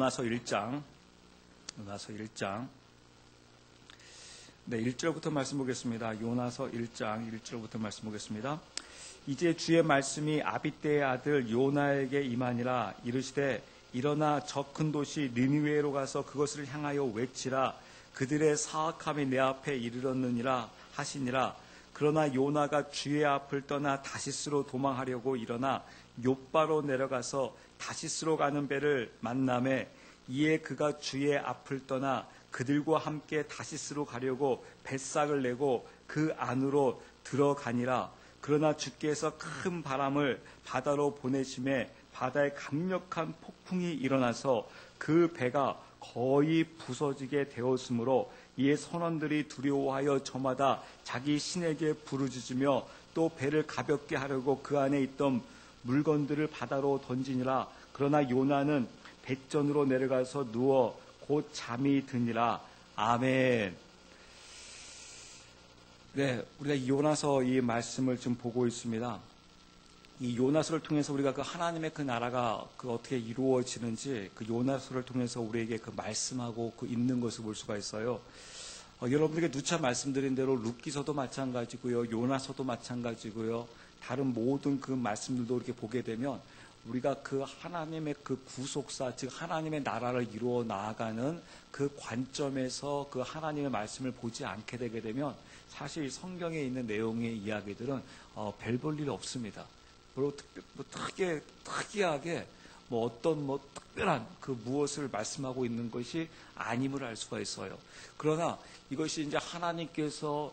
요나서 1장. 네, 1절부터 말씀 보겠습니다. 요나서 1장 1절부터 말씀 보겠습니다. 이제 주의 말씀이 아비떼의 아들 요나에게 임하니라. 이르시되 일어나 저 큰 도시 니느웨로 가서 그것을 향하여 외치라. 그들의 사악함이 내 앞에 이르렀느니라 하시니라. 그러나 요나가 주의 앞을 떠나 다시스로 도망하려고 일어나 욥바로 내려가서 다시스로 가는 배를 만나매 이에 그가 주의 앞을 떠나 그들과 함께 다시스로 가려고 뱃삭을 내고 그 안으로 들어가니라. 그러나 주께서 큰 바람을 바다로 보내심에 바다에 강력한 폭풍이 일어나서 그 배가 거의 부서지게 되었으므로 이에 선원들이 두려워하여 저마다 자기 신에게 부르짖으며 또 배를 가볍게 하려고 그 안에 있던 물건들을 바다로 던지니라. 그러나 요나는 뱃전으로 내려가서 누워 곧 잠이 드니라. 아멘. 네, 우리가 이 요나서 이 말씀을 좀 보고 있습니다. 이 요나서를 통해서 우리가 그 하나님의 그 나라가 그 어떻게 이루어지는지 그 요나서를 통해서 우리에게 그 말씀하고 그 있는 것을 볼 수가 있어요. 여러분들에게 누차 말씀드린 대로 룻기서도 마찬가지고요, 요나서도 마찬가지고요, 다른 모든 그 말씀들도 이렇게 보게 되면 우리가 그 하나님의 그 구속사, 즉 하나님의 나라를 이루어 나아가는 그 관점에서 그 하나님의 말씀을 보지 않게 되게 되면 사실 성경에 있는 내용의 이야기들은 별 볼 일 없습니다. 그리고 특이하게 어떤 특별한 그 무엇을 말씀하고 있는 것이 아님을 알 수가 있어요. 그러나 이것이 이제 하나님께서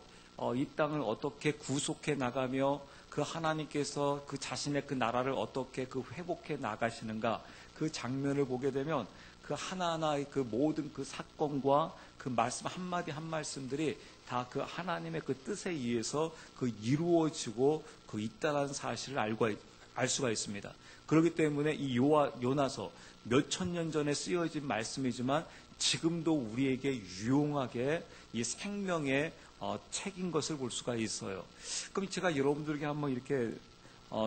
이 땅을 어떻게 구속해 나가며 그 하나님께서 그 자신의 그 나라를 어떻게 그 회복해 나가시는가, 그 장면을 보게 되면 그 하나하나의 그 모든 그 사건과 그 말씀 한마디 한 말씀들이 다 그 하나님의 그 뜻에 의해서 그 이루어지고 그 있다라는 사실을 알 수가 있습니다. 그렇기 때문에 이 요나서 몇천 년 전에 쓰여진 말씀이지만 지금도 우리에게 유용하게 이 생명의 책인 것을 볼 수가 있어요. 그럼 제가 여러분들에게 한번 이렇게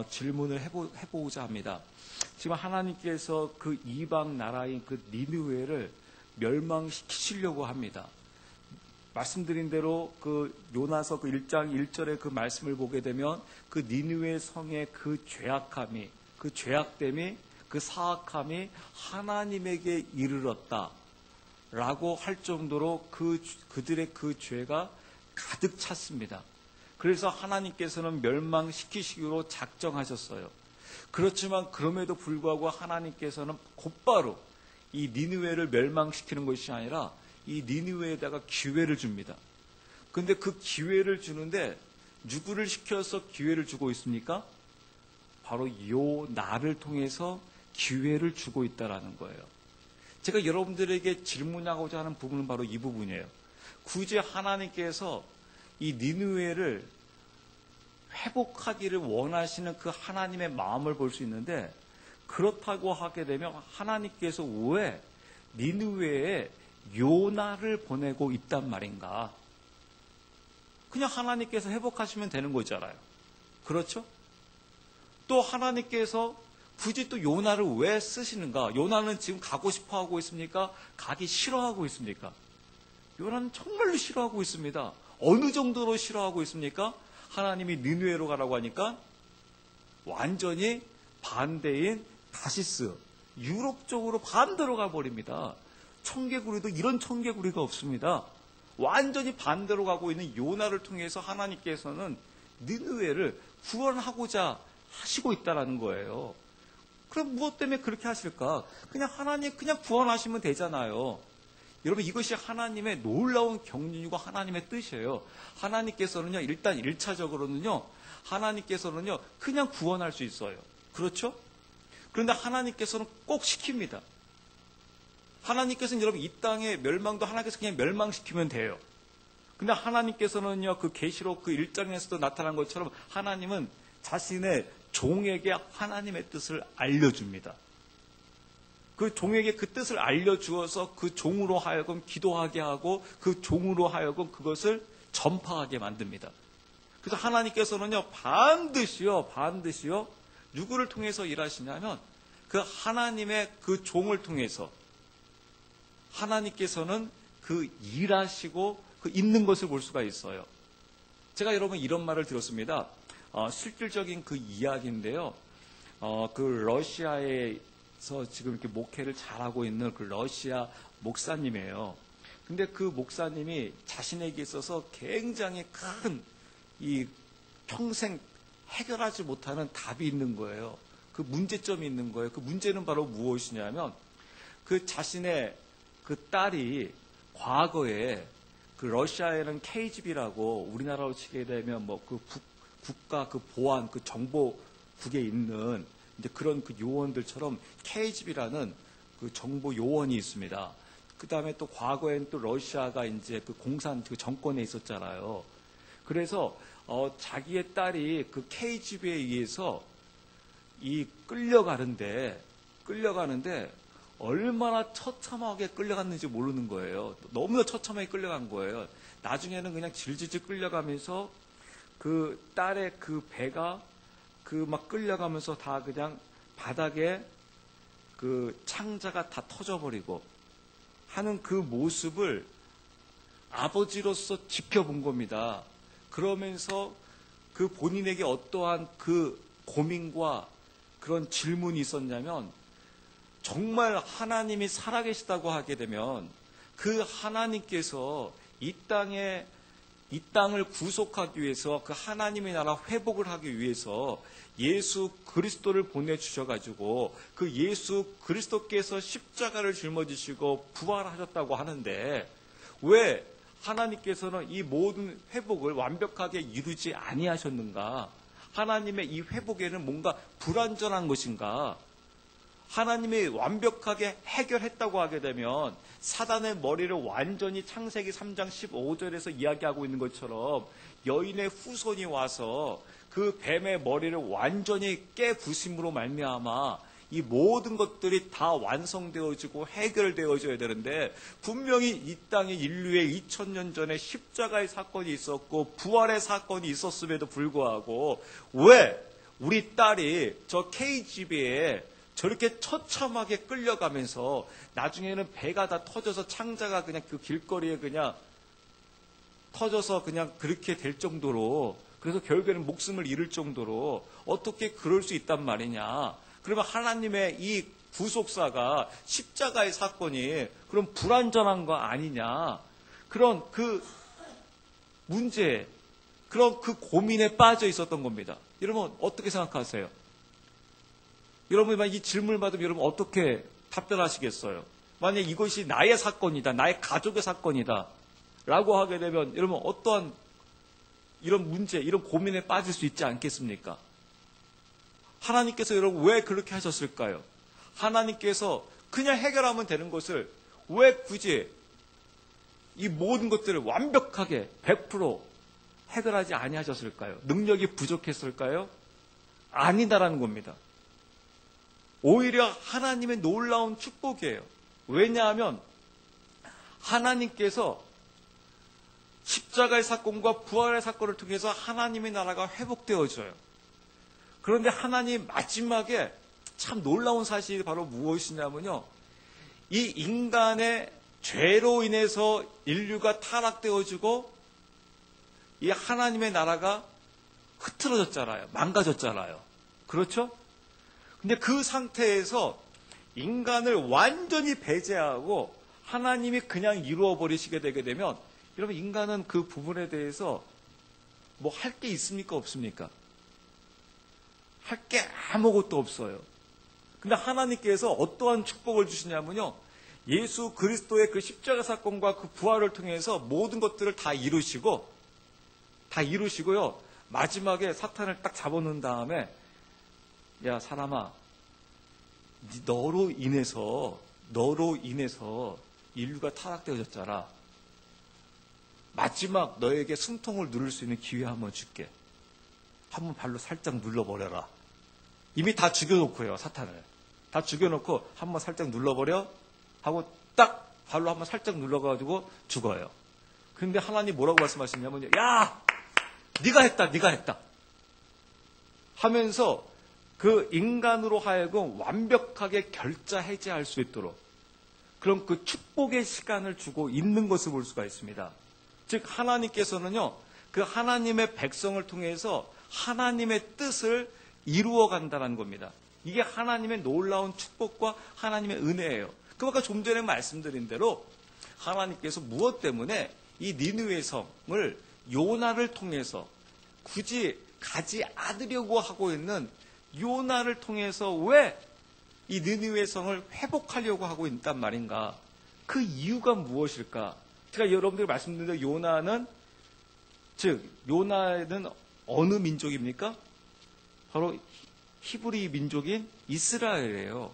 질문을 해보고자 합니다. 지금 하나님께서 그 이방 나라인 그 니느웨를 멸망시키시려고 합니다. 말씀드린 대로 그 요나서 그 1장 1절의 그 말씀을 보게 되면 그 니느웨 성의 그 죄악함이, 그 죄악됨이, 그 사악함이 하나님에게 이르렀다 라고 할 정도로 그들의 그 죄가 가득 찼습니다. 그래서 하나님께서는 멸망시키시기로 작정하셨어요. 그렇지만 그럼에도 불구하고 하나님께서는 곧바로 이 니느웨를 멸망시키는 것이 아니라 이 니느웨에다가 기회를 줍니다. 그런데 그 기회를 주는데 누구를 시켜서 기회를 주고 있습니까? 바로 요나를 통해서 기회를 주고 있다는 거예요. 제가 여러분들에게 질문하고자 하는 부분은 바로 이 부분이에요. 굳이 하나님께서 이 니느웨를 회복하기를 원하시는 그 하나님의 마음을 볼 수 있는데, 그렇다고 하게 되면 하나님께서 왜 니느웨에 요나를 보내고 있단 말인가? 그냥 하나님께서 회복하시면 되는 거잖아요. 그렇죠? 또 하나님께서 굳이 또 요나를 왜 쓰시는가? 요나는 지금 가고 싶어 하고 있습니까? 가기 싫어하고 있습니까? 요나는 정말로 싫어하고 있습니다. 어느 정도로 싫어하고 있습니까? 하나님이 니느웨로 가라고 하니까 완전히 반대인 다시스, 유럽 쪽으로 반대로 가버립니다. 청개구리도 이런 청개구리가 없습니다. 완전히 반대로 가고 있는 요나를 통해서 하나님께서는 니느웨를 구원하고자 하시고 있다는 거예요. 그럼 무엇 때문에 그렇게 하실까? 그냥 하나님 그냥 구원하시면 되잖아요. 여러분, 이것이 하나님의 놀라운 경륜이고 하나님의 뜻이에요. 하나님께서는요, 일단 1차적으로는요, 하나님께서는요, 그냥 구원할 수 있어요. 그렇죠? 그런데 하나님께서는 꼭 시킵니다. 하나님께서는 여러분, 이 땅의 멸망도 하나님께서 그냥 멸망시키면 돼요. 근데 하나님께서는요, 그 계시록 그 1장에서도 나타난 것처럼 하나님은 자신의 종에게 하나님의 뜻을 알려줍니다. 그 종에게 그 뜻을 알려주어서 그 종으로 하여금 기도하게 하고 그 종으로 하여금 그것을 전파하게 만듭니다. 그래서 하나님께서는요, 반드시요, 누구를 통해서 일하시냐면 그 하나님의 그 종을 통해서, 하나님께서는 그 일하시고 그 있는 것을 볼 수가 있어요. 제가 여러분 이런 말을 들었습니다. 실질적인 그 이야기인데요. 그 러시아에서 지금 이렇게 목회를 잘하고 있는 그 러시아 목사님이에요. 근데 그 목사님이 자신에게 있어서 굉장히 큰 이 평생 해결하지 못하는 답이 있는 거예요. 그 문제점이 있는 거예요. 그 문제는 바로 무엇이냐면 그 자신의 그 딸이 과거에 그 러시아에는 KGB라고 우리나라로 치게 되면 뭐 그 국가 그 보안 그 정보국에 있는 이제 그런 그 요원들처럼 KGB라는 그 정보 요원이 있습니다. 그 다음에 또 과거에는 또 러시아가 이제 그 공산 그 정권에 있었잖아요. 그래서 자기의 딸이 그 KGB에 의해서 이 끌려가는데 얼마나 처참하게 끌려갔는지 모르는 거예요. 너무나 처참하게 끌려간 거예요. 나중에는 그냥 질질질 끌려가면서 그 딸의 그 배가 그 막 끌려가면서 다 그냥 바닥에 그 창자가 다 터져버리고 하는 그 모습을 아버지로서 지켜본 겁니다. 그러면서 그 본인에게 어떠한 그 고민과 그런 질문이 있었냐면 정말 하나님이 살아계시다고 하게 되면 그 하나님께서 이 땅을 구속하기 위해서 그 하나님의 나라 회복을 하기 위해서 예수 그리스도를 보내주셔가지고 그 예수 그리스도께서 십자가를 짊어지시고 부활하셨다고 하는데 왜 하나님께서는 이 모든 회복을 완벽하게 이루지 아니하셨는가? 하나님의 이 회복에는 뭔가 불완전한 것인가? 하나님이 완벽하게 해결했다고 하게 되면 사단의 머리를 완전히 창세기 3장 15절에서 이야기하고 있는 것처럼 여인의 후손이 와서 그 뱀의 머리를 완전히 깨부심으로 말미암아 이 모든 것들이 다 완성되어지고 해결되어져야 되는데 분명히 이 땅에 인류의 2000년 전에 십자가의 사건이 있었고 부활의 사건이 있었음에도 불구하고 왜 우리 딸이 저 KGB에 저렇게 처참하게 끌려가면서 나중에는 배가 다 터져서 창자가 그냥 그 길거리에 그냥 터져서 그냥 그렇게 될 정도로 그래서 결국에는 목숨을 잃을 정도로 어떻게 그럴 수 있단 말이냐. 그러면 하나님의 이 구속사가 십자가의 사건이 그럼 불완전한 거 아니냐. 그런 그 문제, 그런 그 고민에 빠져 있었던 겁니다. 여러분 어떻게 생각하세요? 여러분이 이 질문을 받으면 여러분 어떻게 답변하시겠어요? 만약 이것이 나의 사건이다, 나의 가족의 사건이다 라고 하게 되면 여러분 어떠한 이런 문제, 이런 고민에 빠질 수 있지 않겠습니까? 하나님께서 여러분 왜 그렇게 하셨을까요? 하나님께서 그냥 해결하면 되는 것을 왜 굳이 이 모든 것들을 완벽하게 100% 해결하지 아니하셨을까요? 능력이 부족했을까요? 아니다라는 겁니다. 오히려 하나님의 놀라운 축복이에요. 왜냐하면 하나님께서 십자가의 사건과 부활의 사건을 통해서 하나님의 나라가 회복되어져요. 그런데 하나님 마지막에 참 놀라운 사실이 바로 무엇이냐면요. 이 인간의 죄로 인해서 인류가 타락되어지고 이 하나님의 나라가 흐트러졌잖아요. 망가졌잖아요. 그렇죠? 근데 그 상태에서 인간을 완전히 배제하고 하나님이 그냥 이루어버리시게 되게 되면 여러분 인간은 그 부분에 대해서 뭐 할 게 있습니까? 없습니까? 할 게 아무것도 없어요. 근데 하나님께서 어떠한 축복을 주시냐면요. 예수 그리스도의 그 십자가 사건과 그 부활을 통해서 모든 것들을 다 이루시고요. 마지막에 사탄을 딱 잡아놓은 다음에 야 사람아 너로 인해서 인류가 타락되어졌잖아. 마지막 너에게 숨통을 누를 수 있는 기회 한번 줄게. 한번 발로 살짝 눌러버려라. 이미 다 죽여놓고요. 사탄을 다 죽여놓고 한번 살짝 눌러버려 하고 딱 발로 한번 살짝 눌러가지고 죽어요. 그런데 하나님 뭐라고 말씀하시냐면요. 야 네가 했다 하면서 그 인간으로 하여금 완벽하게 결자 해제할 수 있도록 그런 그 축복의 시간을 주고 있는 것을 볼 수가 있습니다. 즉 하나님께서는요, 그 하나님의 백성을 통해서 하나님의 뜻을 이루어 간다는 겁니다. 이게 하나님의 놀라운 축복과 하나님의 은혜예요. 그 아까 좀 전에 말씀드린 대로 하나님께서 무엇 때문에 이 니느웨 성을 요나를 통해서 굳이 가지 않으려고 하고 있는 요나를 통해서 왜 이 니느웨 성을 회복하려고 하고 있단 말인가? 그 이유가 무엇일까? 제가 여러분들이 말씀드린 대로 요나는 어느 민족입니까? 바로 히브리 민족인 이스라엘이에요.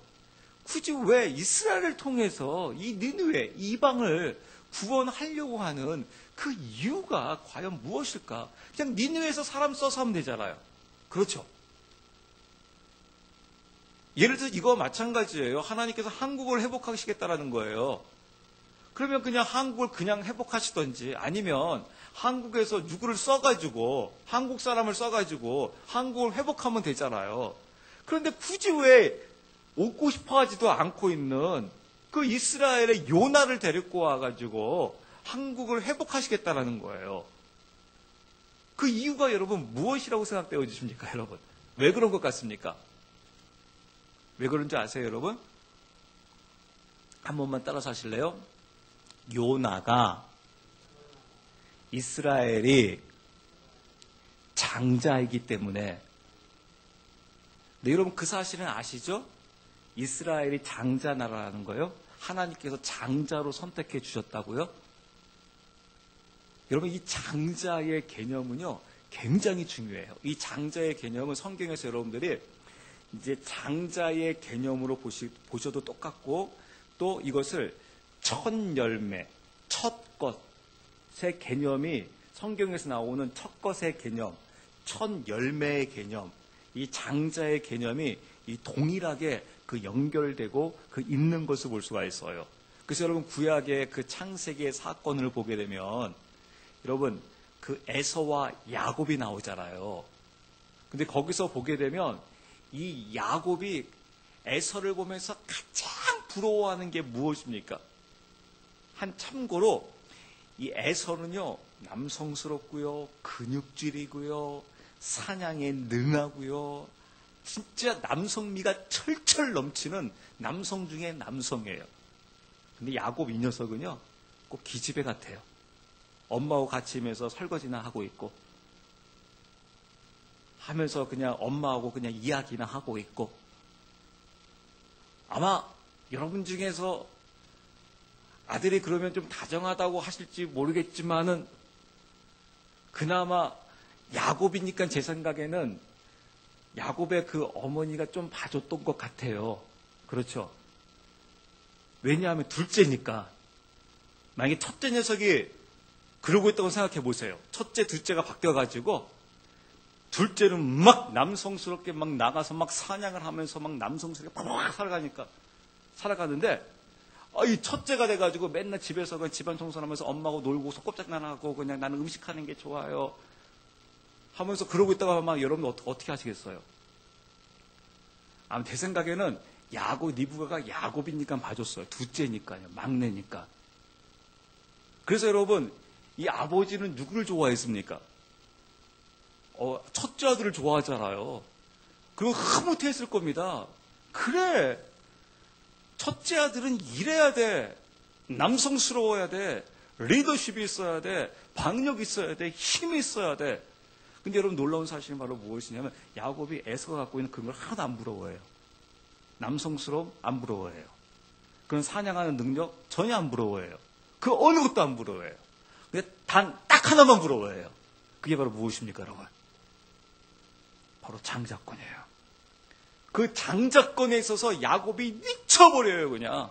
굳이 왜 이스라엘을 통해서 이 니느웨 이방을 구원하려고 하는 그 이유가 과연 무엇일까? 그냥 니느웨에서 사람 써서 하면 되잖아요. 그렇죠? 예를 들어서 이거 마찬가지예요. 하나님께서 한국을 회복하시겠다라는 거예요. 그러면 그냥 한국을 그냥 회복하시던지 아니면 한국에서 누구를 써가지고 한국 사람을 써가지고 한국을 회복하면 되잖아요. 그런데 굳이 왜 오고 싶어 하지도 않고 있는 그 이스라엘의 요나를 데리고 와가지고 한국을 회복하시겠다라는 거예요. 그 이유가 여러분 무엇이라고 생각되어 주십니까, 여러분? 왜 그런 것 같습니까? 왜 그런지 아세요, 여러분? 한 번만 따라서 하실래요? 요나가 이스라엘이 장자이기 때문에. 네, 여러분 그 사실은 아시죠? 이스라엘이 장자 나라라는 거예요. 하나님께서 장자로 선택해 주셨다고요? 여러분 이 장자의 개념은요 굉장히 중요해요. 이 장자의 개념은 성경에서 여러분들이 이제 장자의 개념으로 보셔도 똑같고 또 이것을 첫 열매, 첫 것의 개념이 성경에서 나오는 첫 것의 개념, 첫 열매의 개념, 이 장자의 개념이 이 동일하게 그 연결되고 그 있는 것을 볼 수가 있어요. 그래서 여러분 구약의 그 창세기의 사건을 보게 되면 여러분 그 에서와 야곱이 나오잖아요. 근데 거기서 보게 되면 이 야곱이 에서를 보면서 가장 부러워하는 게 무엇입니까? 참고로 이 에서는요 남성스럽고요 근육질이고요 사냥에 능하고요 진짜 남성미가 철철 넘치는 남성 중에 남성이에요. 근데 야곱 이 녀석은요 꼭 기집애 같아요. 엄마하고 같이 있면서 설거지나 하고 있고 하면서 그냥 엄마하고 그냥 이야기나 하고 있고 아마 여러분 중에서 아들이 그러면 좀 다정하다고 하실지 모르겠지만은 그나마 야곱이니까 제 생각에는 야곱의 그 어머니가 좀 봐줬던 것 같아요. 그렇죠? 왜냐하면 둘째니까. 만약에 첫째 녀석이 그러고 있다고 생각해 보세요. 첫째, 둘째가 바뀌어가지고 둘째는 막 남성스럽게 막 나가서 막 사냥을 하면서 막 남성스럽게 막 살아가는데 이 첫째가 돼가지고 맨날 집에서 그냥 집안 청소하면서 엄마하고 놀고 소꿉장난하고 그냥 나는 음식하는 게 좋아요 하면서 그러고 있다가 막 여러분 어떻게 하시겠어요? 제 생각에는 리브가가 야곱이니까 봐줬어요. 둘째니까요. 막내니까. 그래서 여러분 이 아버지는 누구를 좋아했습니까? 첫째 아들을 좋아하잖아요. 그리고 흐뭇했을 겁니다. 그래, 첫째 아들은 일해야 돼. 남성스러워야 돼. 리더십이 있어야 돼. 박력이 있어야 돼. 힘이 있어야 돼. 근데 여러분 놀라운 사실은 바로 무엇이냐면 야곱이 에서가 갖고 있는 그런 걸 하나도 안 부러워해요. 남성스러움 안 부러워해요. 그런 사냥하는 능력 전혀 안 부러워해요. 그 어느 것도 안 부러워해요. 근데 딱 하나만 부러워해요. 그게 바로 무엇입니까, 여러분? 바로 장자권이에요. 그 장자권에 있어서 야곱이 미쳐버려요, 그냥.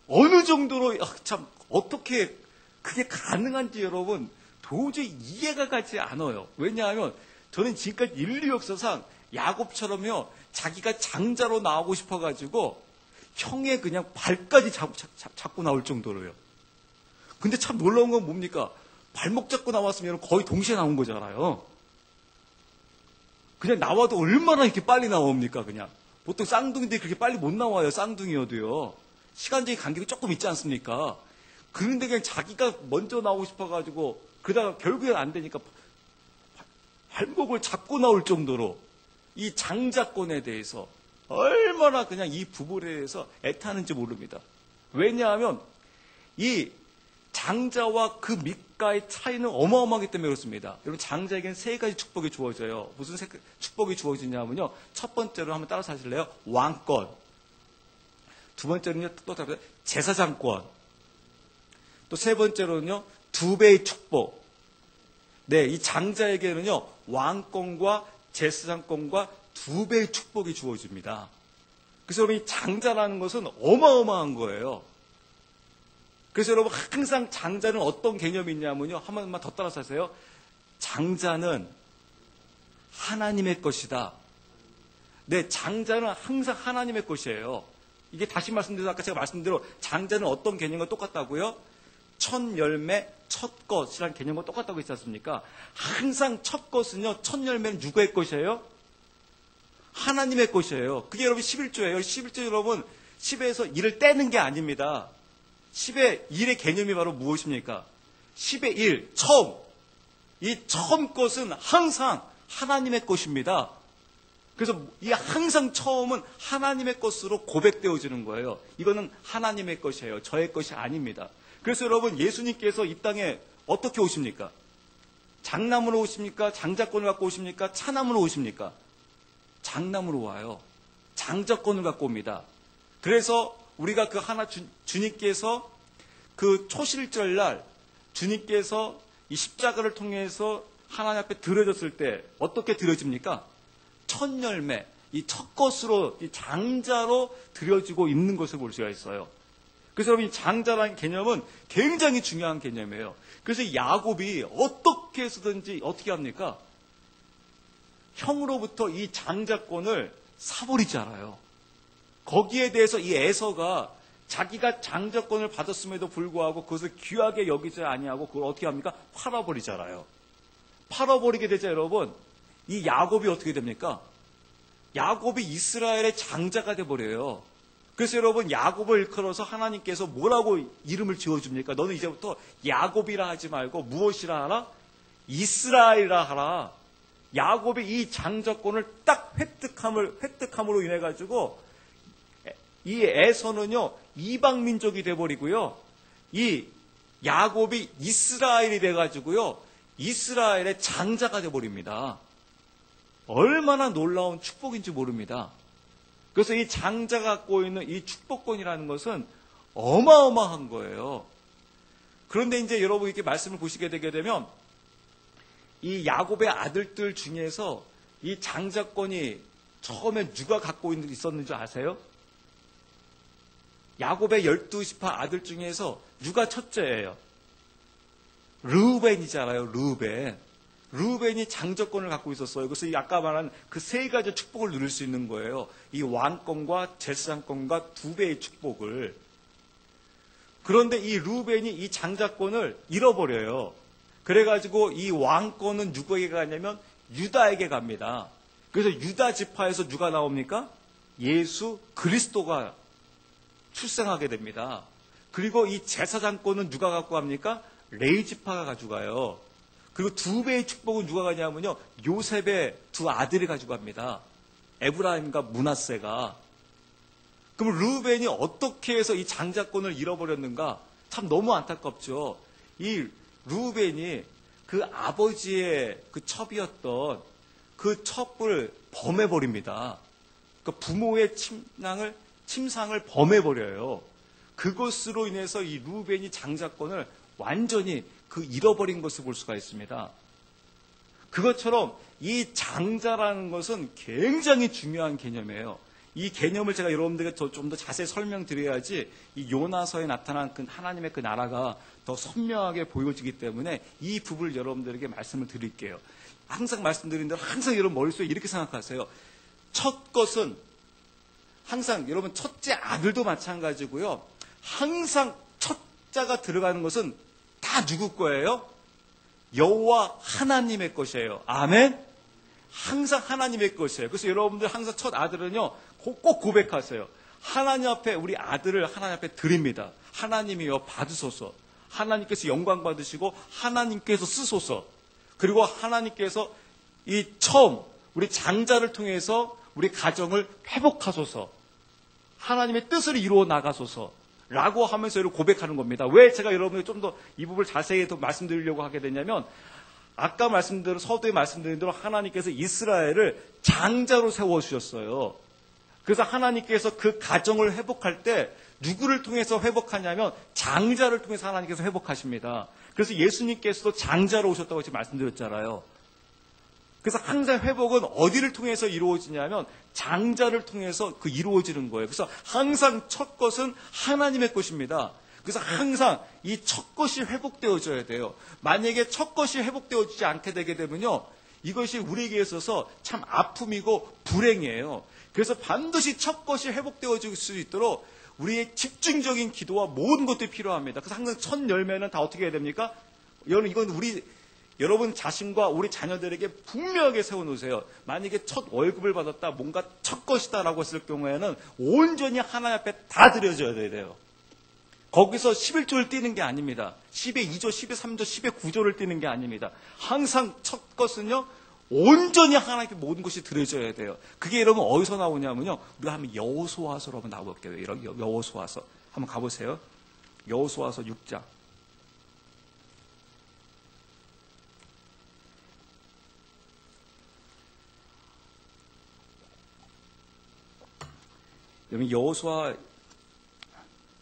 어느 정도로, 참, 어떻게 그게 가능한지 여러분, 도저히 이해가 가지 않아요. 왜냐하면, 저는 지금까지 인류 역사상 야곱처럼요, 자기가 장자로 나오고 싶어가지고, 형의 그냥 발까지 잡고 나올 정도로요. 근데 참 놀라운 건 뭡니까? 발목 잡고 나왔으면 거의 동시에 나온 거잖아요. 그냥 나와도 얼마나 이렇게 빨리 나옵니까, 그냥. 보통 쌍둥이들이 그렇게 빨리 못 나와요, 쌍둥이여도요. 시간적인 간격이 조금 있지 않습니까? 그런데 그냥 자기가 먼저 나오고 싶어가지고 그러다가 결국엔 안 되니까 발목을 잡고 나올 정도로 이 장자권에 대해서 얼마나 그냥 이 부부에 대해서 애타는지 모릅니다. 왜냐하면 이 장자와 그 밑가의 차이는 어마어마하기 때문에 그렇습니다. 여러분, 장자에게는 세 가지 축복이 주어져요. 무슨 축복이 주어지냐면요, 첫 번째로 한번 따라서 하실래요? 왕권. 두 번째로는요, 또 다른 제사장권. 또 세 번째로는요, 2배의 축복. 네, 이 장자에게는요, 왕권과 제사장권과 2배의 축복이 주어집니다. 그래서 여러분, 이 장자라는 것은 어마어마한 거예요. 그래서 여러분, 항상 장자는 어떤 개념이 있냐면요, 한 번만 더 따라서 하세요. 장자는 하나님의 것이다. 네, 장자는 항상 하나님의 것이에요. 이게 다시 말씀드려서 아까 제가 말씀드린 대로 장자는 어떤 개념과 똑같다고요? 첫 열매, 첫 것이라는 개념과 똑같다고 했지 않습니까? 항상 첫 것은요, 첫 열매는 누구의 것이에요? 하나님의 것이에요. 그게 여러분 11조예요. 11조 여러분, 10에서 1을 떼는 게 아닙니다. 10의 1의 개념이 바로 무엇입니까? 10의 1, 처음. 이 처음 것은 항상 하나님의 것입니다. 그래서 이 항상 처음은 하나님의 것으로 고백되어지는 거예요. 이거는 하나님의 것이에요. 저의 것이 아닙니다. 그래서 여러분, 예수님께서 이 땅에 어떻게 오십니까? 장남으로 오십니까? 장자권을 갖고 오십니까? 차남으로 오십니까? 장남으로 와요. 장자권을 갖고 옵니다. 그래서 우리가 그 하나 주님께서 그 초실절 날 주님께서 이 십자가를 통해서 하나님 앞에 드려졌을 때 어떻게 드려집니까? 첫 열매, 이 첫 것으로, 이 장자로 드려지고 있는 것을 볼 수가 있어요. 그래서 여러분, 이 장자라는 개념은 굉장히 중요한 개념이에요. 그래서 야곱이 어떻게 해서든지 어떻게 합니까? 형으로부터 이 장자권을 사버리지 않아요. 거기에 대해서 이 에서가 자기가 장자권을 받았음에도 불구하고 그것을 귀하게 여기지 아니하고 그걸 어떻게 합니까? 팔아버리잖아요. 팔아버리게 되자 여러분, 이 야곱이 어떻게 됩니까? 야곱이 이스라엘의 장자가 돼버려요. 그래서 여러분, 야곱을 일컬어서 하나님께서 뭐라고 이름을 지어줍니까? 너는 이제부터 야곱이라 하지 말고 무엇이라 하라? 이스라엘이라 하라. 야곱이 이 장자권을 딱 획득함으로 인해 가지고 이 에서는요, 이방 민족이 돼버리고요, 이 야곱이 이스라엘이 돼가지고요, 이스라엘의 장자가 돼버립니다. 얼마나 놀라운 축복인지 모릅니다. 그래서 이 장자가 갖고 있는 이 축복권이라는 것은 어마어마한 거예요. 그런데 이제 여러분 이렇게 말씀을 보시게 되게 되면 이 야곱의 아들들 중에서 이 장자권이 처음에 누가 갖고 있었는지 아세요? 야곱의 12지파 아들 중에서 누가 첫째예요? 르우벤이잖아요. 르우벤이 장자권을 갖고 있었어요. 그래서 아까 말한 그 세 가지 축복을 누릴 수 있는 거예요. 이 왕권과 제사장권과 2배의 축복을. 그런데 이 르우벤이 이 장자권을 잃어버려요. 그래가지고 이 왕권은 누구에게 가냐면 유다에게 갑니다. 그래서 유다 지파에서 누가 나옵니까? 예수 그리스도가 출생하게 됩니다. 그리고 이 제사장권은 누가 갖고 갑니까? 레위 지파가 가져가요. 그리고 2배의 축복은 누가 가냐면요, 요셉의 2 아들이 가지고 갑니다. 에브라임과 므낫세가. 그럼 르우벤이 어떻게 해서 이 장자권을 잃어버렸는가? 참 너무 안타깝죠. 이 르우벤이 그 아버지의 그 첩이었던 그 첩을 범해버립니다. 그 부모의 침상을 범해버려요. 그것으로 인해서 이 르우벤이 장자권을 완전히 그 잃어버린 것을 볼 수가 있습니다. 그것처럼 이 장자라는 것은 굉장히 중요한 개념이에요. 이 개념을 제가 여러분들에게 좀 더 자세히 설명드려야지 이 요나서에 나타난 그 하나님의 그 나라가 더 선명하게 보여지기 때문에 이 부분을 여러분들에게 말씀을 드릴게요. 항상 말씀드린 대로 항상 여러분 머릿속에 이렇게 생각하세요. 첫 것은 항상 여러분 첫째 아들도 마찬가지고요. 항상 첫자가 들어가는 것은 다 누구 거예요? 여호와 하나님의 것이에요. 아멘? 항상 하나님의 것이에요. 그래서 여러분들 항상 첫 아들은요, 꼭 고백하세요. 하나님 앞에 우리 아들을 하나님 앞에 드립니다. 하나님이여 받으소서. 하나님께서 영광 받으시고 하나님께서 쓰소서. 그리고 하나님께서 이 처음 우리 장자를 통해서 우리 가정을 회복하소서. 하나님의 뜻을 이루어 나가소서. 라고 하면서 이렇게 고백하는 겁니다. 왜 제가 여러분에게 좀 더 이 부분을 자세히 더 말씀드리려고 하게 되냐면, 아까 말씀드린 서두에 말씀드린 대로 하나님께서 이스라엘을 장자로 세워주셨어요. 그래서 하나님께서 그 가정을 회복할 때 누구를 통해서 회복하냐면 장자를 통해서 하나님께서 회복하십니다. 그래서 예수님께서도 장자로 오셨다고 지금 말씀드렸잖아요. 그래서 항상 회복은 어디를 통해서 이루어지냐면 장자를 통해서 이루어지는 거예요. 그래서 항상 첫 것은 하나님의 것입니다. 그래서 항상 이 첫 것이 회복되어져야 돼요. 만약에 첫 것이 회복되어지지 않게 되게 되면요, 이것이 우리에게 있어서 참 아픔이고 불행이에요. 그래서 반드시 첫 것이 회복되어질 수 있도록 우리의 집중적인 기도와 모든 것들이 필요합니다. 그래서 항상 첫 열매는 다 어떻게 해야 됩니까? 이건 여러분 자신과 우리 자녀들에게 분명하게 세워놓으세요. 만약에 첫 월급을 받았다, 뭔가 첫 것이다라고 했을 경우에는 온전히 하나님 앞에 다 드려져야 돼요. 거기서 11조를 띄는 게 아닙니다. 10의 2조, 10의 3조, 10의 9조를 띄는 게 아닙니다. 항상 첫 것은요, 온전히 하나님께 모든 것이 드려져야 돼요. 그게 여러분 어디서 나오냐면요, 우리가 한번 여호수아서로 한번 나와볼게요. 여호수아서 한번 가보세요. 여호수아서 6장. 여러분 여호수아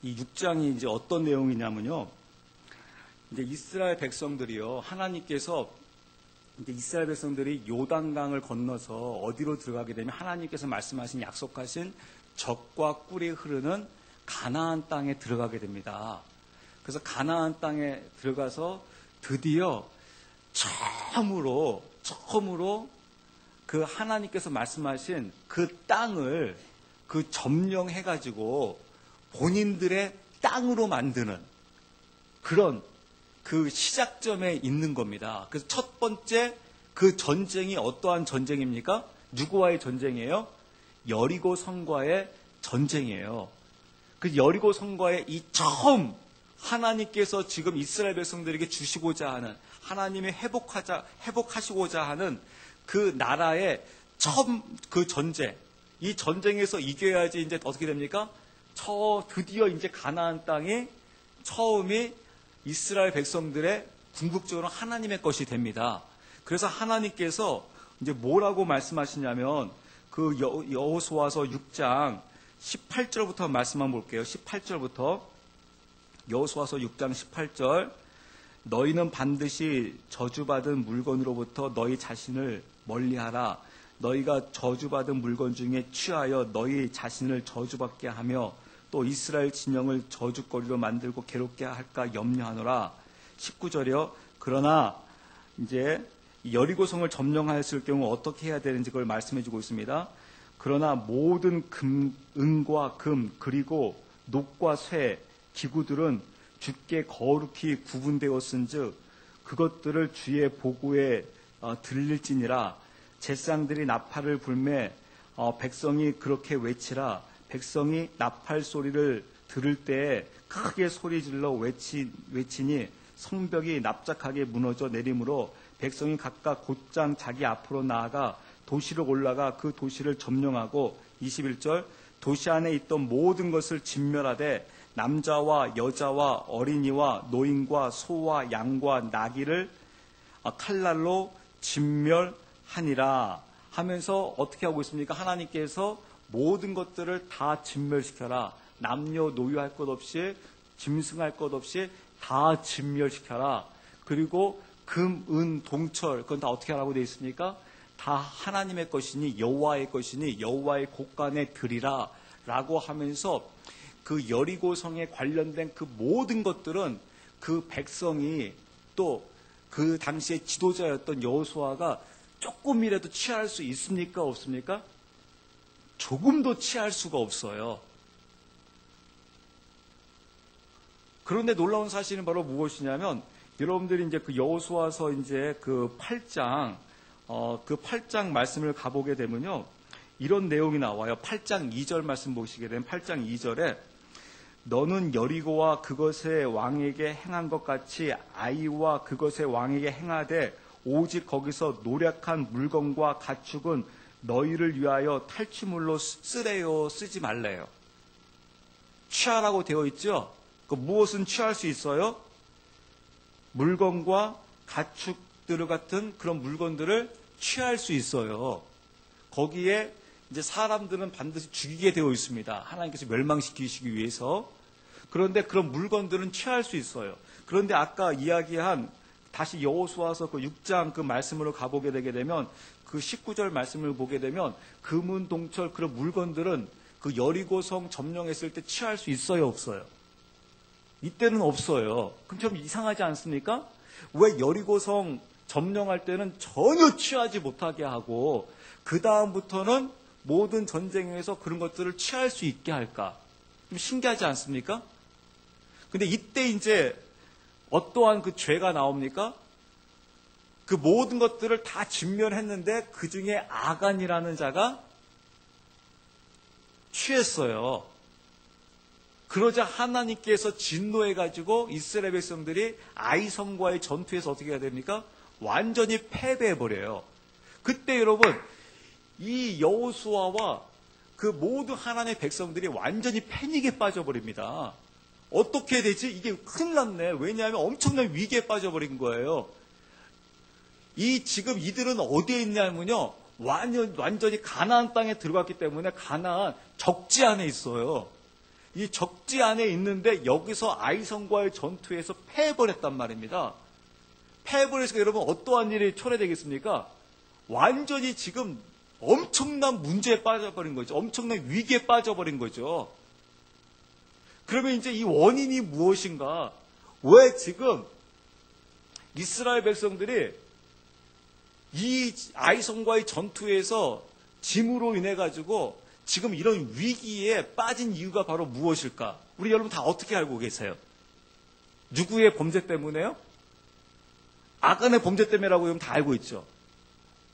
이 6장이 이제 어떤 내용이냐면요, 이제 이스라엘 백성들이요, 하나님께서 이제 이스라엘 백성들이 요단강을 건너서 어디로 들어가게 되면 하나님께서 말씀하신 약속하신 젖과 꿀이 흐르는 가나안 땅에 들어가게 됩니다. 그래서 가나안 땅에 들어가서 드디어 처음으로 그 하나님께서 말씀하신 그 땅을 점령해가지고 본인들의 땅으로 만드는 그런 그 시작점에 있는 겁니다. 그래서 첫 번째 그 전쟁이 어떠한 전쟁입니까? 누구와의 전쟁이에요? 여리고 성과의 전쟁이에요. 그 여리고 성과의 이 처음 하나님께서 지금 이스라엘 백성들에게 주시고자 하는, 하나님이 회복하시고자 하는 그 나라의 처음 그 전쟁, 이 전쟁에서 이겨야지 이제 어떻게 됩니까? 드디어 이제 가나안 땅이 처음이 이스라엘 백성들의 궁극적으로 하나님의 것이 됩니다. 그래서 하나님께서 이제 뭐라고 말씀하시냐면 그 여호수아서 6장 18절부터 말씀만 볼게요. 18절부터 여호수아서 6장 18절. 너희는 반드시 저주받은 물건으로부터 너희 자신을 멀리하라. 너희가 저주받은 물건 중에 취하여 너희 자신을 저주받게 하며 또 이스라엘 진영을 저주거리로 만들고 괴롭게 할까 염려하노라. 19절이요. 그러나 이제 여리고성을 점령하였을 경우 어떻게 해야 되는지 그걸 말씀해 주고 있습니다. 그러나 모든 은과 금 그리고 녹과 쇠 기구들은 주께 거룩히 구분되었은즉 그것들을 주의 보고에 들릴지니라. 제사장들이 나팔을 불매 백성이 그렇게 외치라. 백성이 나팔 소리를 들을 때에 크게 소리질러 외치니 성벽이 납작하게 무너져 내림으로 백성이 각각 곧장 자기 앞으로 나아가 도시로 올라가 그 도시를 점령하고 21절 도시 안에 있던 모든 것을 진멸하되 남자와 여자와 어린이와 노인과 소와 양과 나귀를 칼날로 진멸하니라 하면서 어떻게 하고 있습니까? 하나님께서 모든 것들을 다 진멸시켜라. 남녀노유할 것 없이 짐승할 것 없이 다 진멸시켜라. 그리고 금, 은, 동철 그건 다 어떻게 하라고 되어 있습니까? 다 하나님의 것이니 여호와의 것이니 여호와의 곳간에 드리라 라고 하면서 그 여리고성에 관련된 그 모든 것들은 그 백성이 또 그 당시에 지도자였던 여호수아가 조금이라도 취할 수 있습니까? 없습니까? 조금도 취할 수가 없어요. 그런데 놀라운 사실은 바로 무엇이냐면 여러분들이 이제 그 여호수아서 이제 그 8장 말씀을 가보게 되면요. 이런 내용이 나와요. 8장 2절 말씀 보시게 되면 8장 2절에 너는 여리고와 그것의 왕에게 행한 것 같이 아이와 그것의 왕에게 행하되 오직 거기서 노력한 물건과 가축은 너희를 위하여 탈취물로 쓰래요, 쓰지 말래요. 취하라고 되어 있죠? 그 무엇은 취할 수 있어요? 물건과 가축들 같은 그런 물건들을 취할 수 있어요. 거기에 이제 사람들은 반드시 죽이게 되어 있습니다. 하나님께서 멸망시키시기 위해서. 그런데 그런 물건들은 취할 수 있어요. 그런데 아까 이야기한 다시 여호수아서 그 6장 그 말씀으로 가보게 되게 되면 그 19절 말씀을 보게 되면 금은 동철 그런 물건들은 그 여리고성 점령했을 때 취할 수 있어요, 없어요? 이때는 없어요. 그럼 좀 이상하지 않습니까? 왜 여리고성 점령할 때는 전혀 취하지 못하게 하고 그 다음부터는 모든 전쟁에서 그런 것들을 취할 수 있게 할까? 좀 신기하지 않습니까? 근데 이때 이제 어떠한 그 죄가 나옵니까? 그 모든 것들을 다 진멸했는데 그 중에 아간이라는 자가 취했어요. 그러자 하나님께서 진노해가지고 이스라엘 백성들이 아이성과의 전투에서 어떻게 해야 됩니까? 완전히 패배해버려요. 그때 여러분 이 여호수아와 그 모든 하나님의 백성들이 완전히 패닉에 빠져버립니다. 어떻게 되지? 이게 큰일 났네. 왜냐하면 엄청난 위기에 빠져버린 거예요. 지금 이들은 어디에 있냐면요. 완전히 가나안 땅에 들어갔기 때문에 가나안 적지 안에 있어요. 이 적지 안에 있는데 여기서 아이성과의 전투에서 패해버렸단 말입니다. 패해버려서 여러분 어떠한 일이 초래되겠습니까? 완전히 지금 엄청난 문제에 빠져버린 거죠. 엄청난 위기에 빠져버린 거죠. 그러면 이제 이 원인이 무엇인가? 왜 지금 이스라엘 백성들이 이 아이성과의 전투에서 짐으로 인해 가지고 지금 이런 위기에 빠진 이유가 바로 무엇일까? 우리 여러분 다 어떻게 알고 계세요? 누구의 범죄 때문에요? 아간의 범죄 때문이라고 여러분 다 알고 있죠.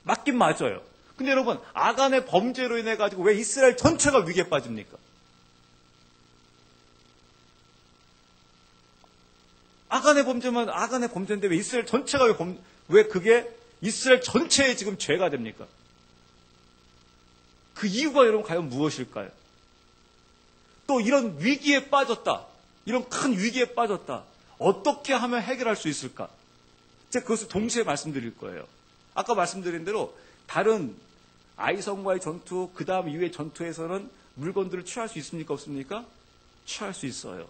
맞긴 맞아요. 근데 여러분 아간의 범죄로 인해 가지고 왜 이스라엘 전체가 위기에 빠집니까? 아간의 범죄면 아간의 범죄인데 왜 이스라엘 전체가 왜 그게 이스라엘 전체의 지금 죄가 됩니까? 그 이유가 여러분 과연 무엇일까요? 또 이런 위기에 빠졌다. 이런 큰 위기에 빠졌다. 어떻게 하면 해결할 수 있을까? 제가 그것을 동시에 말씀드릴 거예요. 아까 말씀드린 대로 다른 아이성과의 전투, 그 다음 이후의 전투에서는 물건들을 취할 수 있습니까? 없습니까? 취할 수 있어요.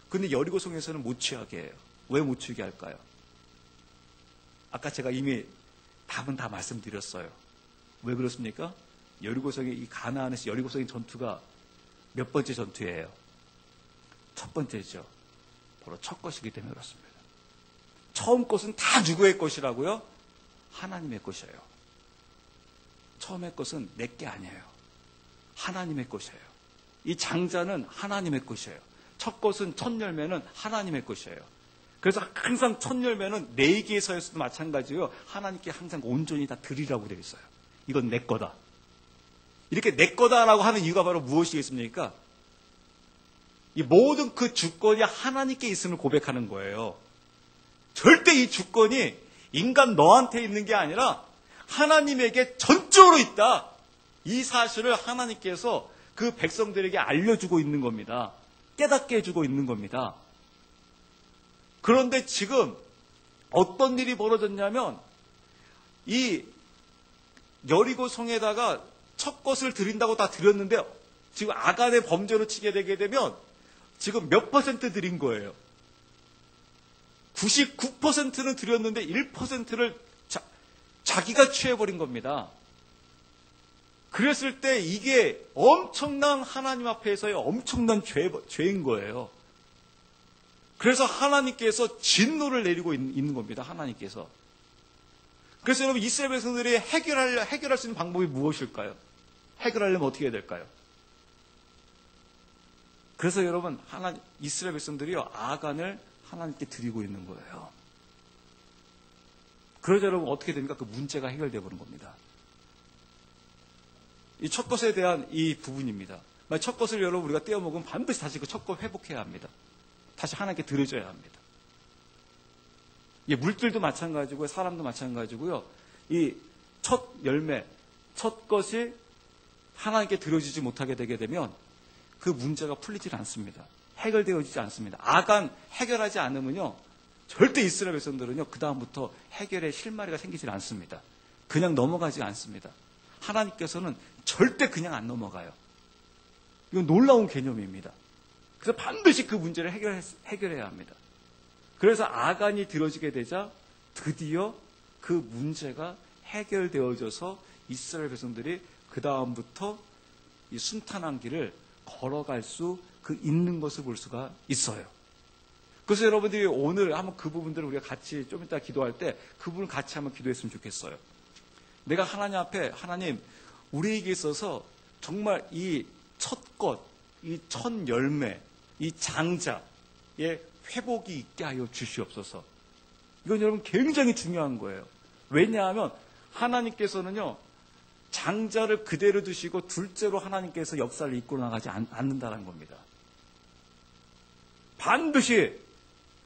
근데 여리고성에서는 못 취하게 해요. 왜 못 취하게 할까요? 아까 제가 이미 답은 다 말씀드렸어요. 왜 그렇습니까? 여리고성의 이 가나안에서 여리고성의 전투가 몇 번째 전투예요? 첫 번째죠. 바로 첫 것이기 때문에 그렇습니다. 처음 것은 다 누구의 것이라고요? 하나님의 것이에요. 처음의 것은 내 게 아니에요. 하나님의 것이에요. 이 장자는 하나님의 것이에요. 첫 것은 첫 열매는 하나님의 것이에요. 그래서 항상 첫 열매는 내게서에서도 마찬가지고요. 하나님께 항상 온전히 다 드리라고 되어 있어요. 이건 내 거다. 이렇게 내 거다라고 하는 이유가 바로 무엇이겠습니까? 이 모든 그 주권이 하나님께 있음을 고백하는 거예요. 절대 이 주권이 인간 너한테 있는 게 아니라 하나님에게 전적으로 있다. 이 사실을 하나님께서 그 백성들에게 알려주고 있는 겁니다. 깨닫게 해주고 있는 겁니다. 그런데 지금 어떤 일이 벌어졌냐면 이 여리고 성에다가 첫 것을 드린다고 다 드렸는데 지금 아간의 범죄로 치게 되게 되면 지금 몇 퍼센트 드린 거예요? 99%는 드렸는데 1%를 자기가 취해버린 겁니다. 그랬을 때 이게 엄청난 하나님 앞에서의 엄청난 죄인 거예요. 그래서 하나님께서 진노를 내리고 있는 겁니다. 하나님께서. 그래서 여러분 이스라엘 백성들이 해결할 수 있는 방법이 무엇일까요? 해결하려면 어떻게 해야 될까요? 그래서 여러분 이스라엘 백성들이요 아간을 하나님께 드리고 있는 거예요. 그러자 여러분 어떻게 됩니까? 그 문제가 해결되어 버린 겁니다. 이 첫 것에 대한 이 부분입니다. 첫 것을 여러분 우리가 떼어먹으면 반드시 다시 그 첫 것 회복해야 합니다. 다시 하나님께 드려줘야 합니다. 물들도 마찬가지고요. 사람도 마찬가지고요. 이 첫 열매, 첫 것이 하나님께 드려지지 못하게 되게 되면 그 문제가 풀리질 않습니다. 해결되어지지 않습니다. 아간 해결하지 않으면요. 절대 이스라엘 백성들은요. 그 다음부터 해결의 실마리가 생기질 않습니다. 그냥 넘어가지 않습니다. 하나님께서는 절대 그냥 안 넘어가요. 이건 놀라운 개념입니다. 그래서 반드시 그 문제를 해결해야 합니다. 그래서 아간이 들어지게 되자 드디어 그 문제가 해결되어져서 이스라엘 백성들이 그 다음부터 이 순탄한 길을 걸어갈 수 있는 것을 볼 수가 있어요. 그래서 여러분들이 오늘 한번 그 부분들을 우리가 같이 좀 이따 기도할 때 그 부분을 같이 한번 기도했으면 좋겠어요. 내가 하나님 앞에 하나님 우리에게 있어서 정말 이 첫 것, 이 첫 열매, 이 장자의 회복이 있게 하여 주시옵소서. 이건 여러분 굉장히 중요한 거예요. 왜냐하면 하나님께서는요. 장자를 그대로 두시고 둘째로 하나님께서 역사를 이끌어 나가지 않는다는 겁니다. 반드시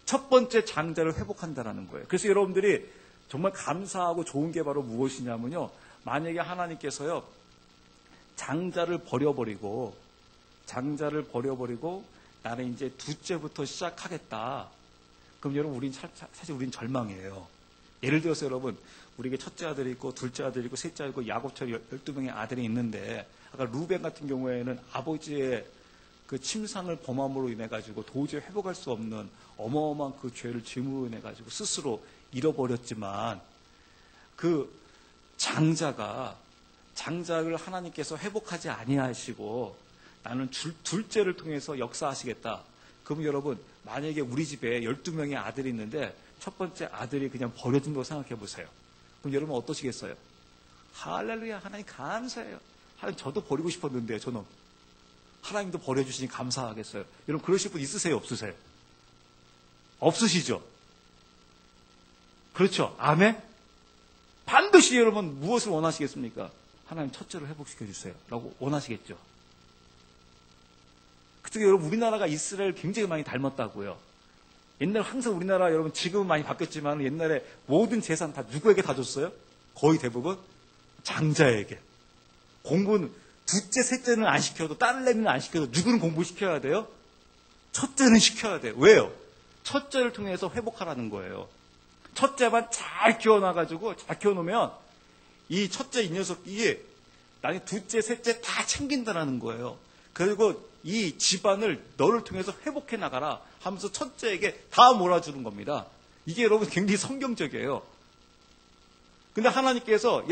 첫 번째 장자를 회복한다는 거예요. 그래서 여러분들이 정말 감사하고 좋은 게 바로 무엇이냐면요. 만약에 하나님께서요. 장자를 버려버리고 나는 이제 둘째부터 시작하겠다. 그럼 여러분 사실 우린 절망이에요. 예를 들어서 여러분 우리에게 첫째 아들이 있고 둘째 아들이 있고 셋째 아들이 있고 야곱처럼 12명의 아들이 있는데 아까 루벤 같은 경우에는 아버지의 그 침상을 범함으로 인해 가지고 도저히 회복할 수 없는 어마어마한 그 죄를 짐으로 인해 가지고 스스로 잃어버렸지만 그 장자를 하나님께서 회복하지 아니하시고 나는 둘째를 통해서 역사하시겠다. 그럼 여러분 만약에 우리 집에 12명의 아들이 있는데 첫 번째 아들이 그냥 버려진다고 생각해 보세요. 그럼 여러분 어떠시겠어요? 할렐루야, 하나님 감사해요. 하나님 저도 버리고 싶었는데 저는 하나님도 버려주시니 감사하겠어요. 여러분 그러실 분 있으세요? 없으세요? 없으시죠? 그렇죠? 아멘? 반드시 여러분 무엇을 원하시겠습니까? 하나님 첫째로 회복시켜 주세요 라고 원하시겠죠? 그때 여러분 우리나라가 이스라엘 굉장히 많이 닮았다고요. 옛날 항상 우리나라 여러분 지금은 많이 바뀌었지만 옛날에 모든 재산 다 누구에게 다 줬어요? 거의 대부분 장자에게. 공부는 둘째, 셋째는 안 시켜도 딸내미는 안 시켜도 누구는 공부시켜야 돼요? 첫째는 시켜야 돼요. 왜요? 첫째를 통해서 회복하라는 거예요. 첫째만 잘 키워놔가지고 잘 키워놓으면 이 첫째 이 녀석이 나중에 둘째, 셋째 다 챙긴다라는 거예요. 그리고 이 집안을 너를 통해서 회복해 나가라 하면서 첫째에게 다 몰아주는 겁니다. 이게 여러분 굉장히 성경적이에요. 근데 하나님께서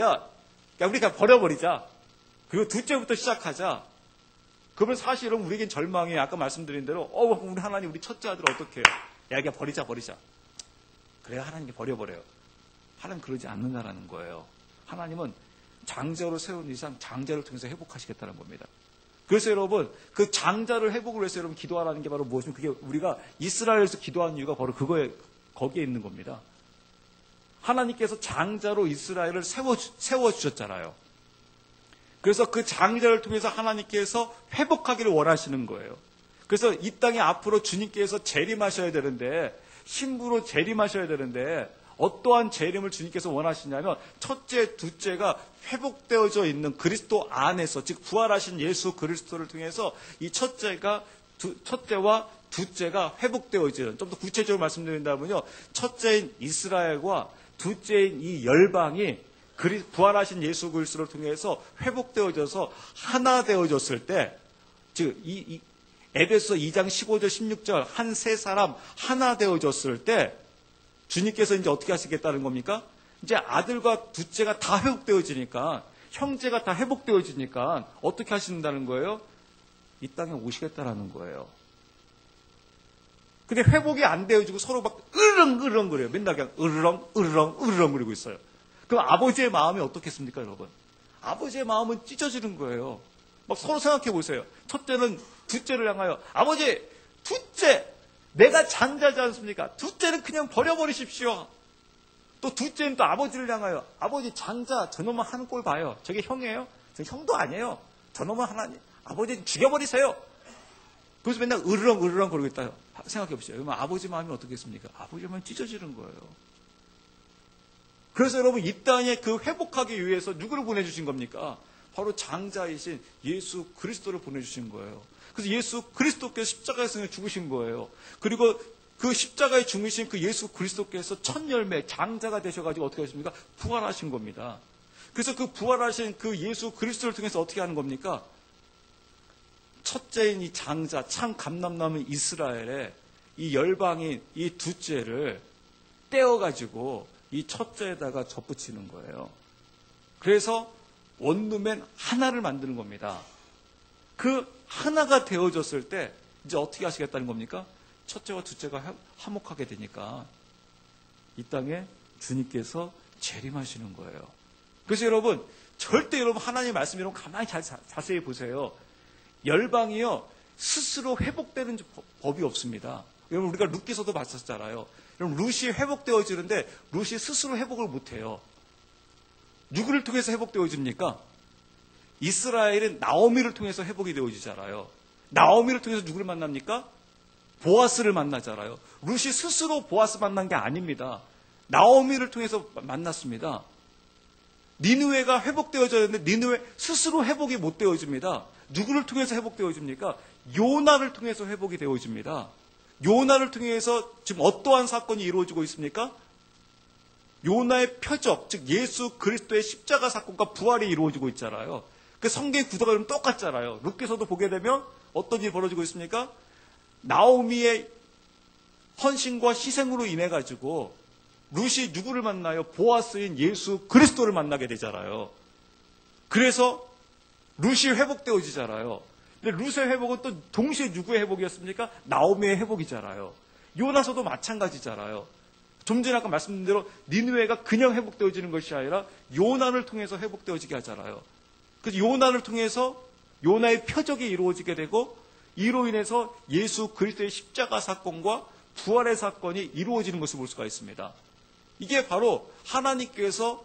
우리가 버려버리자. 그리고 둘째부터 시작하자. 그러면 사실은 우리에겐 절망이 아까 말씀드린 대로 우리 하나님 우리 첫째 아들 어떻게 해요? 그냥 버리자. 그래야 하나님께 버려버려요. 하나님 그러지 않는다라는 거예요. 하나님은 장자로 세운 이상 장자를 통해서 회복하시겠다는 겁니다. 그래서 여러분 그 장자를 회복을 위해서 여러분 기도하라는 게 바로 무엇이면 그게 우리가 이스라엘에서 기도하는 이유가 바로 거기에 있는 겁니다. 하나님께서 장자로 이스라엘을 세워주셨잖아요. 그래서 그 장자를 통해서 하나님께서 회복하기를 원하시는 거예요. 그래서 이 땅에 앞으로 주님께서 재림하셔야 되는데 신부로 재림하셔야 되는데 어떠한 재림을 주님께서 원하시냐면 첫째, 둘째가 회복되어져 있는 그리스도 안에서 즉 부활하신 예수 그리스도를 통해서 이 첫째와 둘째가 회복되어지는 좀 더 구체적으로 말씀드린다면요. 첫째인 이스라엘과 둘째인 이 열방이 부활하신 예수 그리스도를 통해서 회복되어져서 하나 되어졌을 때 즉 에베소 2장 15절 16절 한 세 사람 하나 되어졌을 때 주님께서 이제 어떻게 하시겠다는 겁니까? 이제 아들과 둘째가 다 회복되어지니까 형제가 다 회복되어지니까 어떻게 하신다는 거예요? 이 땅에 오시겠다라는 거예요. 근데 회복이 안 되어지고 서로 막 으르렁 그래요. 맨날 그냥 으르렁 그리고 있어요. 그럼 아버지의 마음이 어떻겠습니까, 여러분? 아버지의 마음은 찢어지는 거예요. 막 서로 생각해 보세요. 첫째는 둘째를 향하여 아버지, 둘째 내가 장자지 않습니까? 둘째는 그냥 버려버리십시오. 또 둘째는 또 아버지를 향하여 아버지 장자 저놈만 하는 꼴 봐요. 저게 형이에요? 저 형도 아니에요. 저놈은 하나님, 아버지 죽여버리세요. 그래서 맨날 으르렁 그러고 있다. 생각해 보세요. 그러면 아버지 마음이 어떻겠습니까? 아버지 마음이 찢어지는 거예요. 그래서 여러분, 이 땅에 그 회복하기 위해서 누구를 보내주신 겁니까? 바로 장자이신 예수 그리스도를 보내주신 거예요. 그래서 예수 그리스도께서 십자가에서 죽으신 거예요. 그리고 그 십자가에 죽으신 그 예수 그리스도께서 첫 열매, 장자가 되셔가지고 어떻게 하십니까? 부활하신 겁니다. 그래서 그 부활하신 그 예수 그리스도를 통해서 어떻게 하는 겁니까? 첫째인 이 장자, 참 감람남은 이스라엘의 이 열방인 이 둘째를 떼어가지고 이 첫째에다가 접붙이는 거예요. 그래서 원룸엔 하나를 만드는 겁니다. 그 하나가 되어졌을 때 이제 어떻게 하시겠다는 겁니까? 첫째와 둘째가 화목하게 되니까 이 땅에 주님께서 재림하시는 거예요. 그래서 여러분, 절대 여러분 하나님의 말씀 여러분 가만히 자세히 보세요. 열방이요 스스로 회복되는 법이 없습니다. 여러분, 우리가 룻기서도 봤었잖아요. 여러분, 룻이 회복되어지는데 룻이 스스로 회복을 못해요. 누구를 통해서 회복되어집니까? 이스라엘은 나오미를 통해서 회복이 되어지잖아요. 나오미를 통해서 누구를 만납니까? 보아스를 만나잖아요. 룻이 스스로 보아스 만난 게 아닙니다. 나오미를 통해서 만났습니다. 니느웨가 회복되어졌는데 니느웨 스스로 회복이 못 되어집니다. 누구를 통해서 회복되어집니까? 요나를 통해서 회복이 되어집니다. 요나를 통해서 지금 어떠한 사건이 이루어지고 있습니까? 요나의 표적, 즉 예수 그리스도의 십자가 사건과 부활이 이루어지고 있잖아요. 그 성경의 구도가 좀 똑같잖아요. 룻기서도 보게 되면 어떤 일이 벌어지고 있습니까? 나오미의 헌신과 희생으로 인해 가지고 룻이 누구를 만나요? 보아스인 예수 그리스도를 만나게 되잖아요. 그래서 룻이 회복되어지잖아요. 근데 룻의 회복은 또 동시에 누구의 회복이었습니까? 나오미의 회복이잖아요. 요나서도 마찬가지잖아요. 좀 전에 아까 말씀드린 대로 니느웨가 그냥 회복되어지는 것이 아니라 요나를 통해서 회복되어지게 하잖아요. 그래서 요나를 통해서 요나의 표적이 이루어지게 되고 이로 인해서 예수 그리스도의 십자가 사건과 부활의 사건이 이루어지는 것을 볼 수가 있습니다. 이게 바로 하나님께서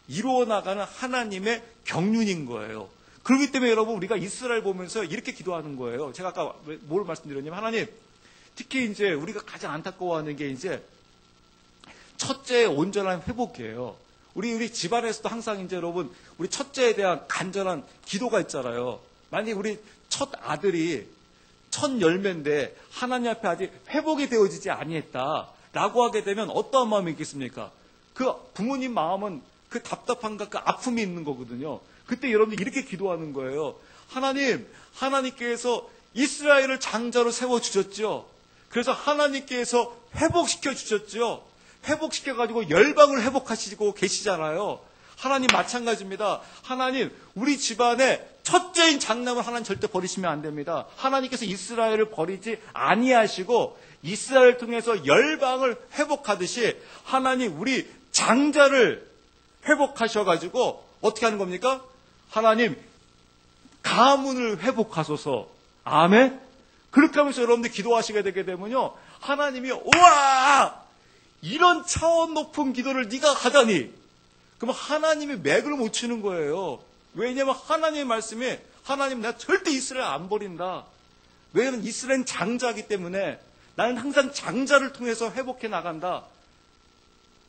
이루어 나가는 하나님의 경륜인 거예요. 그렇기 때문에 여러분, 우리가 이스라엘 보면서 이렇게 기도하는 거예요. 제가 아까 뭘 말씀드렸냐면, 하나님, 특히 이제 우리가 가장 안타까워하는 게 이제 첫째의 온전한 회복이에요. 우리 집안에서도 항상 이제 여러분, 우리 첫째에 대한 간절한 기도가 있잖아요. 만약에 우리 첫 아들이 첫 열매인데 하나님 앞에 아직 회복이 되어지지 아니했다라고 하게 되면 어떠한 마음이 있겠습니까? 그 부모님 마음은 그 답답함과 그 아픔이 있는 거거든요. 그때 여러분들 이렇게 기도하는 거예요. 하나님, 하나님께서 이스라엘을 장자로 세워주셨죠. 그래서 하나님께서 회복시켜 주셨죠. 회복시켜가지고 열방을 회복하시고 계시잖아요. 하나님 마찬가지입니다. 하나님, 우리 집안에 첫째인 장남을 하나님 절대 버리시면 안 됩니다. 하나님께서 이스라엘을 버리지 아니하시고 이스라엘을 통해서 열방을 회복하듯이 하나님 우리 장자를 회복하셔가지고 어떻게 하는 겁니까? 하나님 가문을 회복하소서. 아멘. 그렇게 하면서 여러분들 기도하시게 되게 되면요, 하나님이 우와 이런 차원 높은 기도를 네가 하다니. 그러면 하나님이 맥을 못 치는 거예요. 왜냐하면 하나님의 말씀이 하나님 내가 절대 이스라엘 안 버린다. 왜냐하면 이스라엘은 장자이기 때문에 나는 항상 장자를 통해서 회복해 나간다.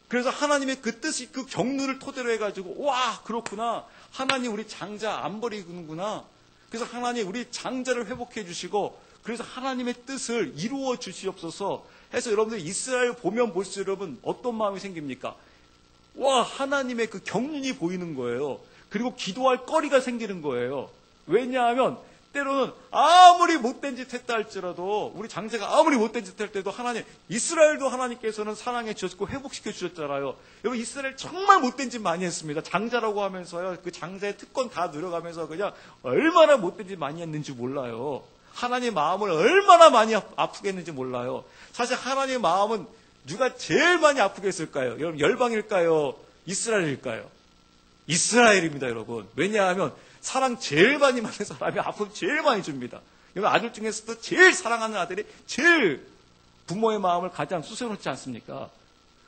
그래서 하나님의 그 뜻이 그 경륜을 토대로 해가지고 와 그렇구나. 하나님 우리 장자 안 버리는구나. 그래서 하나님 우리 장자를 회복해 주시고 그래서 하나님의 뜻을 이루어 주시옵소서 해서 여러분들 이스라엘 보면 볼수록 여러분 어떤 마음이 생깁니까? 와 하나님의 그 경륜이 보이는 거예요. 그리고 기도할 거리가 생기는 거예요. 왜냐하면 때로는 아무리 못된 짓 했다 할지라도 우리 장자가 아무리 못된 짓 할 때도 하나님 이스라엘도 하나님께서는 사랑해 주셨고 회복시켜 주셨잖아요. 여러분 이스라엘 정말 못된 짓 많이 했습니다. 장자라고 하면서요 그 장자의 특권 다 누려가면서 그냥 얼마나 못된 짓 많이 했는지 몰라요. 하나님의 마음을 얼마나 많이 아프게 했는지 몰라요. 사실 하나님의 마음은 누가 제일 많이 아프게 했을까요? 여러분 열방일까요? 이스라엘일까요? 이스라엘입니다, 여러분. 왜냐하면 사랑 제일 많이 받는 사람이 아픔 제일 많이 줍니다. 여러분 아들 중에서도 제일 사랑하는 아들이 제일 부모의 마음을 가장 쑤셔놓지 않습니까?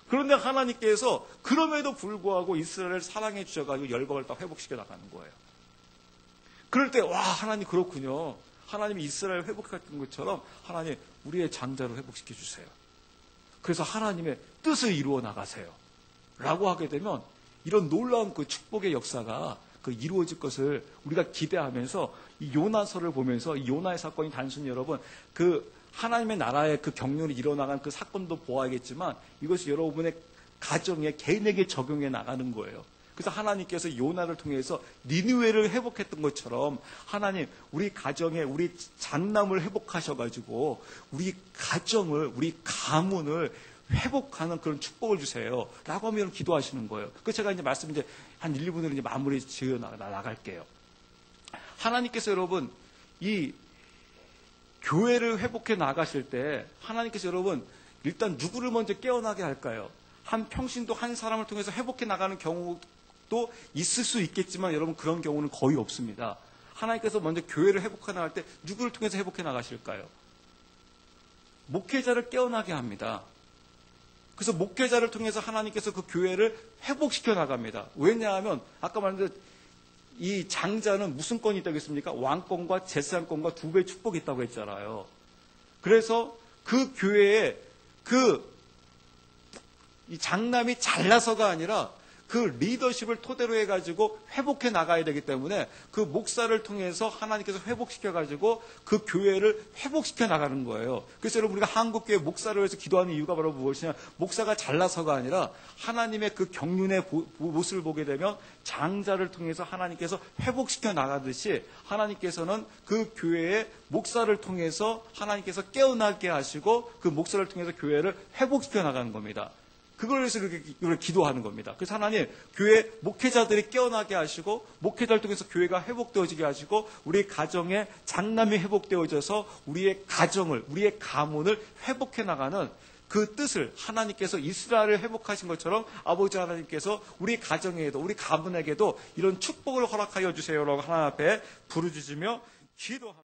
그런데 하나님께서 그럼에도 불구하고 이스라엘을 사랑해 주셔가지고 열방을 딱 회복시켜 나가는 거예요. 그럴 때 와, 하나님 그렇군요. 하나님이 이스라엘 회복했던 것처럼 하나님 우리의 장자를 회복시켜 주세요. 그래서 하나님의 뜻을 이루어 나가세요. 라고 하게 되면 이런 놀라운 그 축복의 역사가 그 이루어질 것을 우리가 기대하면서 이 요나서를 보면서 이 요나의 사건이 단순히 여러분 그 하나님의 나라의 그 경륜이 일어나간 그 사건도 보아야겠지만 이것이 여러분의 가정에 개인에게 적용해 나가는 거예요. 그래서 하나님께서 요나를 통해서 니느웨를 회복했던 것처럼 하나님 우리 가정에 우리 장남을 회복하셔가지고 우리 가정을 우리 가문을 회복하는 그런 축복을 주세요. 라고 하면 기도하시는 거예요. 그래서 제가 이제 말씀 이제 한 1, 2분으로 이제 마무리 지어 나갈게요. 하나님께서 여러분 이 교회를 회복해 나가실 때 하나님께서 여러분 일단 누구를 먼저 깨어나게 할까요? 한 평신도 한 사람을 통해서 회복해 나가는 경우도 있을 수 있겠지만 여러분 그런 경우는 거의 없습니다. 하나님께서 먼저 교회를 회복해 나갈 때 누구를 통해서 회복해 나가실까요? 목회자를 깨어나게 합니다. 그래서 목회자를 통해서 하나님께서 그 교회를 회복시켜 나갑니다. 왜냐하면 아까 말한 이 장자는 무슨 권이 있다겠습니까? 왕권과 제사장권과 2배의 축복이 있다고 했잖아요. 그래서 그 교회에 이 장남이 잘나서가 아니라 그 리더십을 토대로 해가지고 회복해 나가야 되기 때문에 그 목사를 통해서 하나님께서 회복시켜가지고 그 교회를 회복시켜 나가는 거예요. 그래서 여러분 우리가 한국교회 목사를 위해서 기도하는 이유가 바로 무엇이냐? 목사가 잘나서가 아니라 하나님의 그 경륜의 모습을 보게 되면 장자를 통해서 하나님께서 회복시켜 나가듯이 하나님께서는 그 교회의 목사를 통해서 하나님께서 깨어나게 하시고 그 목사를 통해서 교회를 회복시켜 나가는 겁니다. 그걸 위해서 그렇게 기도하는 겁니다. 그래서 하나님, 교회 목회자들이 깨어나게 하시고, 목회자를 통해서 교회가 회복되어지게 하시고, 우리 가정의 장남이 회복되어져서 우리의 가정을, 우리의 가문을 회복해 나가는 그 뜻을 하나님께서 이스라엘을 회복하신 것처럼 아버지 하나님께서 우리 가정에도, 우리 가문에게도 이런 축복을 허락하여 주세요라고 하나님 앞에 부르짖으며 기도합니다.